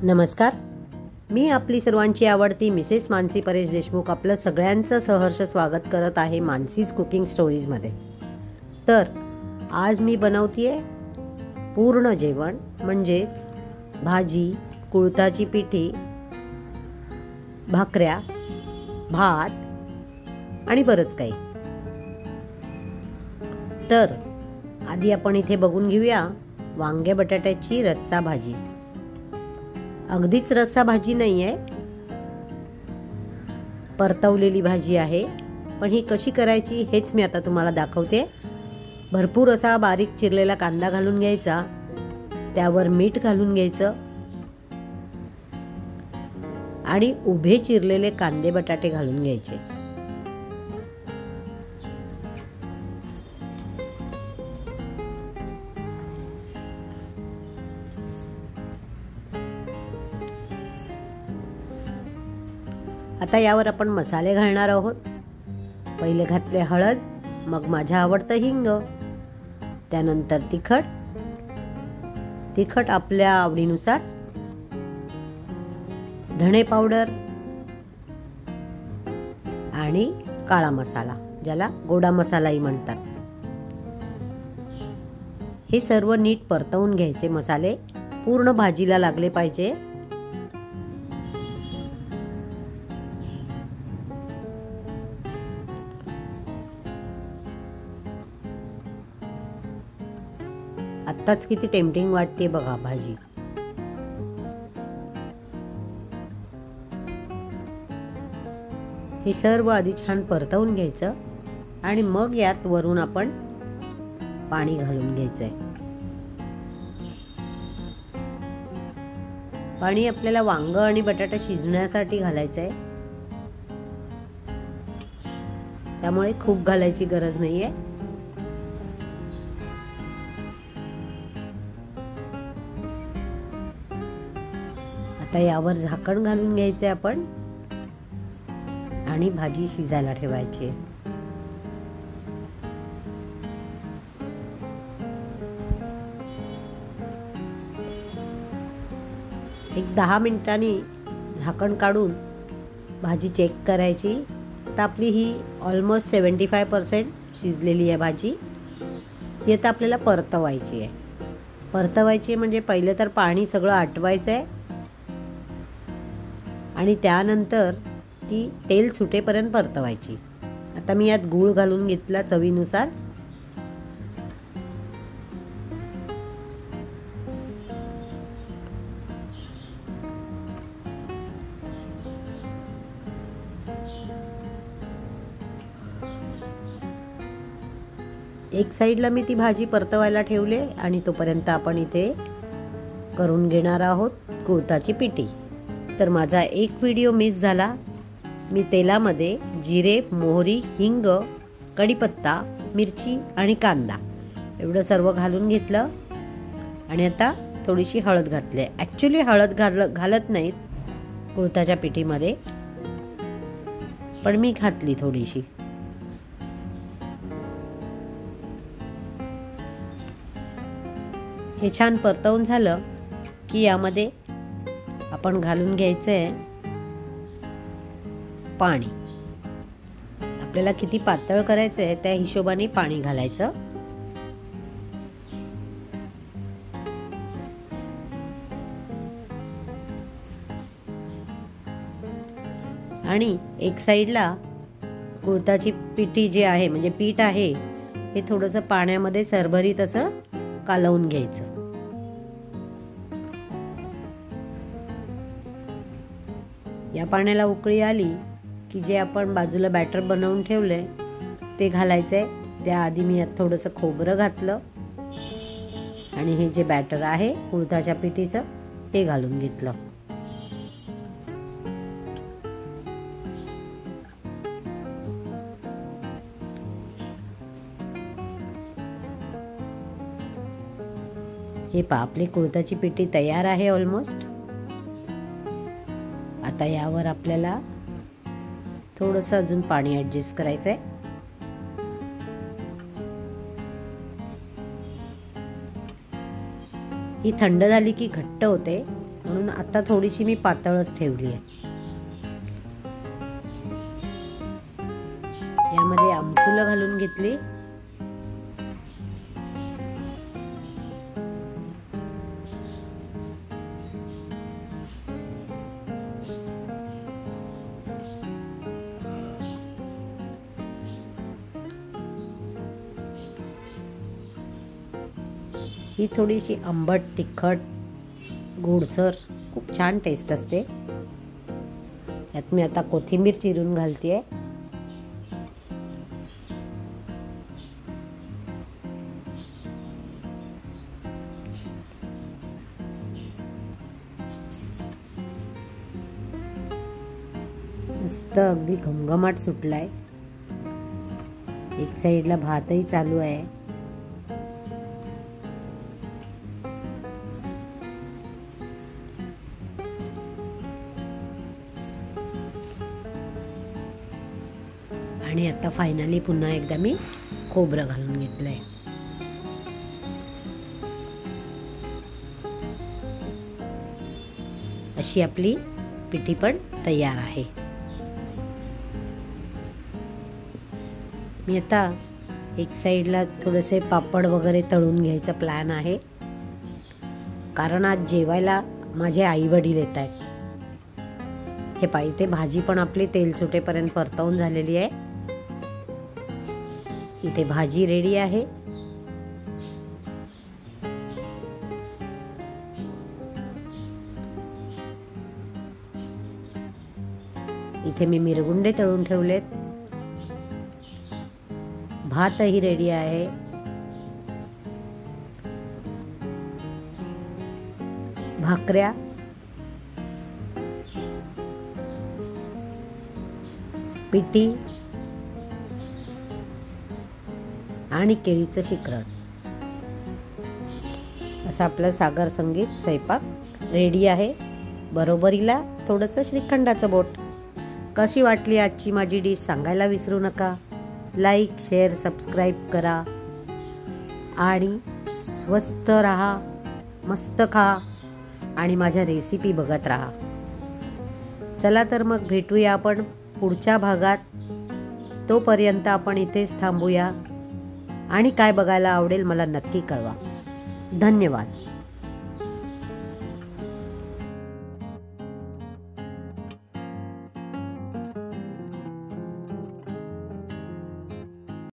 नमस्कार, मी आपली सर्वांची आवडती मिसेस मानसी परेश देशमुख आपलं सगळ्यांचं सहर्ष स्वागत करत आहे मानसीज कुकिंग स्टोरीजमध्ये। तर आज मी बनवतीये पूर्ण जेवण, म्हणजेच भाजी, कुळथाची पिठी, भाकऱ्या, भात आणि बरंच काही। तर आधी आपण इथे बघून घेऊया वांगे बटाट्याची रस्सा भाजी। अगदीच रस्सा भाजी नाहीये, परतवलेली भाजी आहे, पण ही कशी करायची हेच मी आता तुम्हाला दाखवते। भरपूर असा बारीक चिरलेला कांदा घालून घ्यायचा, त्यावर मीठ घालून घ्यायचं आणि उभे चिरलेले कांदे बटाटे घालून घ्यायचे। आता यावर आपण मसाले घालणार आहोत। पहिले घातले हळद, मग माझ्या आवडतं हिंग, त्यानंतर तिखट आपल्या आवडीनुसार, धणे पावडर आणि काळा मसाला, ज्याला गोडा मसालाही म्हणतात। हे सर्व नीट परतवून घ्यायचे। मसाले पूर्ण भाजीला लागले पाहिजे। आत्ताच किती टेम्पटिंग वाटते बघा भाजी। हे सर्व आधी छान परतवून घ्यायचं आणि मग यात वरून आपण पाणी घालून घ्यायचंय। पाणी आपल्याला वांग आणि बटाटा शिजण्यासाठी घालायचंय, त्यामुळे खूप घालायची गरज नाहीये। आता यावर झाकण घालून घ्यायचे आपण आणि भाजी शिजायला ठेवायची। एक 10 मिनिटांनी झाकण काढून भाजी चेक करायची। आता आपली ही ऑलमोस्ट 75% शिजलेली आहे भाजी। ही आता आपल्याला परतवायची आहे। परतवायची म्हणजे पहिले तर पाणी सगळं आटवायचं आहे आणि त्यानंतर ती तेल सुटेपर्यंत परतवायची। आता मी यात गूळ घालून घेतला चवीनुसार। एक साईडला मी ती भाजी परतवायला ठेवले आणि तोपर्यंत आपण इथे करून घेणार आहोत कुळथाची पिठी। तर माझा एक व्हिडिओ मिस झाला। मी तेलामध्ये जिरे, मोहरी, हिंग, कढीपत्ता, मिरची आणि कांदा एवढं सर्व घालून घेतलं आणि आता थोडीशी हळद घातली। ॲक्च्युली हळद घालत नाहीत कुळथाच्या पिठीमध्ये, पण मी घातली थोडीशी। हे छान परतवून झालं की यामध्ये आपण घालून घ्यायचंय पाणी। आपल्याला किती पातळ करायचंय त्या हिशोबाने पाणी घालायचं। आणि एक साईडला कुळथाची पिठी जे आहे, म्हणजे पीठ आहे, हे थोडंसं पाण्यामध्ये सरभरीत असं कालवून घ्यायचं। या पाण्याला उकळी आली की जे आपण बाजूला बॅटर बनवून ठेवलंय ते घालायचंय। त्याआधी मी यात थोडंसं खोबरं घातलं आणि हे जे बॅटर आहे कुळथाच्या पिठीचं ते घालून घेतलं। हे पहा, आपली कुळथाची पिठी तयार आहे ऑलमोस्ट। आता यावर आपल्याला थोडंसं अजून पाणी ऍडजस्ट करायचंय। ही थंड झाली की घट्ट होते, म्हणून आता थोडीशी मी पातळच ठेवली आहे. यामध्ये आमसूल घालून घेतली. ही थोडीशी आंबट, तिखट, गोडसर खूप छान टेस्ट असते. यात मी आता कोथिंबीर चिरून घालतेय. मस्त अगदी घमघमाट सुटलाय. एक साइडला भातही चालू आहे. आणि आता फायनली पुन्हा एकदा मी खोबरं घालून घेतलंय. अशी आपली पिठी पण तयार आहे. मी आता एक साइडला थोडेसे पापड वगैरे तळून घ्यायचा प्लॅन आहे, कारण आज जेवायला माझे आई वडील येत आहेत. हे पाहिजे ते भाजी पण आपली तेल सुटेपर्यंत परतवून झालेली आहे. इथे भाजी रेडी आहे. इथे मी मिरगुंडे तळून ठेवलेत. भातही रेडी आहे. भाकऱ्या, पिठी आणि केळीचं शिकरण असं आपलं सागर संगीत स्वयंपाक रेडी आहे. बरोबरीला थोडंसं श्रीखंडाचं बोट. कशी वाटली आजची माझी डिश सांगायला विसरू नका. लाईक, शेअर, सबस्क्राईब करा आणि स्वस्त राहा, मस्त खा आणि माझ्या रेसिपी बघत राहा. चला तर मग भेटूया आपण पुढच्या भागात. तोपर्यंत आपण इथेच थांबूया आणि काय बघायला आवडेल मला नक्की कळवा. धन्यवाद.